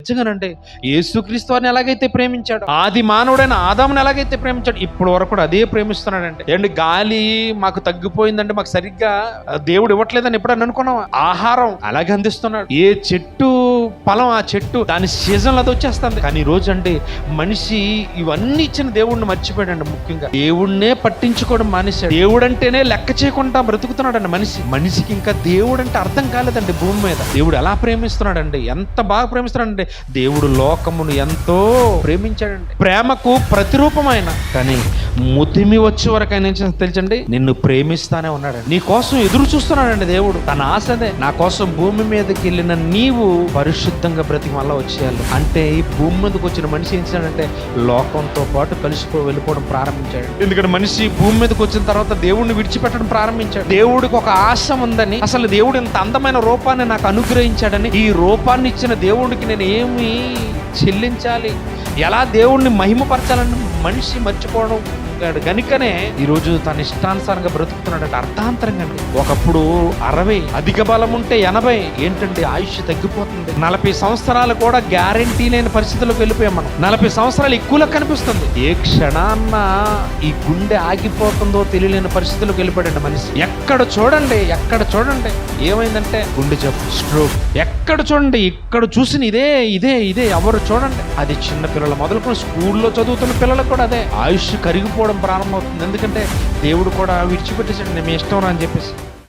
నిజంగానండి యేసుక్రీస్తు వారిని ఎలాగైతే ప్రేమించాడు, ఆది మానవుడైన ఆదాముని ఎలాగైతే ప్రేమించాడు, ఇప్పుడు వరకు కూడా అదే ప్రేమిస్తున్నాడండి. ఏంటి గాలి మాకు తగ్గిపోయిందంటే మాకు సరిగ్గా దేవుడు ఇవ్వట్లేదని ఎప్పుడన్నా అనుకున్నావా? ఆహారం అలాగే అందిస్తున్నాడు. ఏ చెట్టు ఫలం ఆ చెట్టు దాని సీజన్లో అది వచ్చేస్తుంది. కానీ ఈ రోజు అంటే మనిషి ఇవన్నీ ఇచ్చిన దేవుడిని మర్చిపోయాడండి. ముఖ్యంగా దేవుడినే పట్టించుకోవడం మానేశాడు. దేవుడు అంటేనే లెక్క చేయకుండా బ్రతుకుతున్నాడండి మనిషికి ఇంకా దేవుడు అంటే అర్థం కాలేదండి. భూమి మీద దేవుడు ఎలా ప్రేమిస్తున్నాడండి, ఎంత బాగా ప్రేమిస్తున్నాడండి. దేవుడు లోకమును ఎంతో ప్రేమించాడండి. ప్రేమకు ప్రతిరూపమైన, కానీ ముతిమి వచ్చే వరకు ఆయన తెలుసండి నిన్ను ప్రేమిస్తానే ఉన్నాడండి. నీ కోసం ఎదురు చూస్తున్నాడండి దేవుడు. తన ఆశదే నా కోసం భూమి మీదకి వెళ్ళిన నీవు పరిశుద్ధంగా బ్రతికి మళ్ళా వచ్చేయాలి అంటే ఈ భూమి మీదకి వచ్చిన మనిషి ఏం చేశాడంటే లోకంతో పాటు వెళ్ళిపోవడం ప్రారంభించాడు. ఎందుకంటే మనిషి భూమి మీదకి వచ్చిన తర్వాత దేవుడిని విడిచిపెట్టడం ప్రారంభించాడు. దేవుడికి ఒక ఆశ ఉందని, అసలు దేవుడు ఇంత అందమైన రూపాన్ని నాకు అనుగ్రహించాడని, ఈ రూపాన్ని ఇచ్చిన దేవుడికి నేను ఏమి చెల్లించాలి, ఎలా దేవుడిని మహిమపరచాలని మనిషి మర్చిపోవడం గనుకనే ఈరోజు తన ఇష్టానుసారంగా బ్రతుకుతున్నాడంటే అర్థాంతరంగా అండి. ఒకప్పుడు 60, అధిక బలం ఉంటే 80 ఏంటంటే ఆయుష్ తగ్గిపోతుంది. 40 సంవత్సరాలు కూడా గ్యారంటీ లేని పరిస్థితుల్లోకి వెళ్ళిపోయాం మనం. 40 సంవత్సరాలు ఎక్కువలో కనిపిస్తుంది. ఏ క్షణాన్న ఈ గుండె ఆగిపోతుందో తెలియలేని పరిస్థితుల్లోకి వెళ్ళిపోయాడండి మనిషి. ఎక్కడ చూడండి ఏమైందంటే గుండె జబ్బు, స్ట్రోక్. ఎక్కడ చూడండి, ఇక్కడ చూసిన ఇదే ఎవరు చూడండి. అది చిన్న పిల్లలు మొదలుకొని స్కూల్లో చదువుతున్న పిల్లలకు కూడా అదే ఆయుష్ కరిగిపోవడం ప్రారంభమవుతుంది. ఎందుకంటే దేవుడు కూడా విడిచిపెట్టేసాడు, నేను ఇష్టం అని చెప్పేసి.